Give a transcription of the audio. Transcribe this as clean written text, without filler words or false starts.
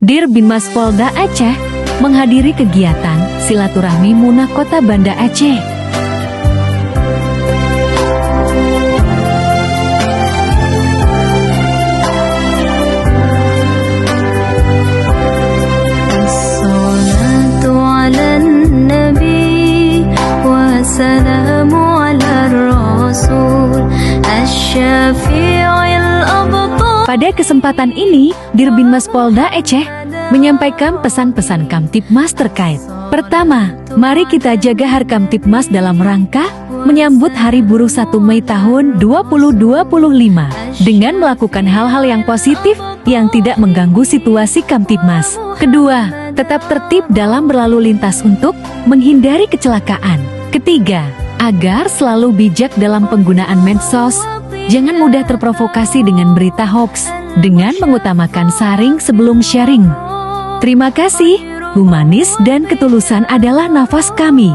Dir Binmas Polda Aceh menghadiri kegiatan Silaturahmi Munah Kota Banda Aceh. Assalatu ala nabi wassalamu ala rasul asy-syafi'il abtar. Pada kesempatan ini, Dir Binmas Polda Aceh menyampaikan pesan-pesan Kamtibmas terkait. Pertama, mari kita jaga Harkamtibmas dalam rangka menyambut Hari Buruh 1 Mei tahun 2025 dengan melakukan hal-hal yang positif yang tidak mengganggu situasi Kamtibmas. Kedua, tetap tertib dalam berlalu lintas untuk menghindari kecelakaan. Ketiga, agar selalu bijak dalam penggunaan medsos, jangan mudah terprovokasi dengan berita hoax dengan mengutamakan saring sebelum sharing. Terima kasih, humanis dan ketulusan adalah nafas kami.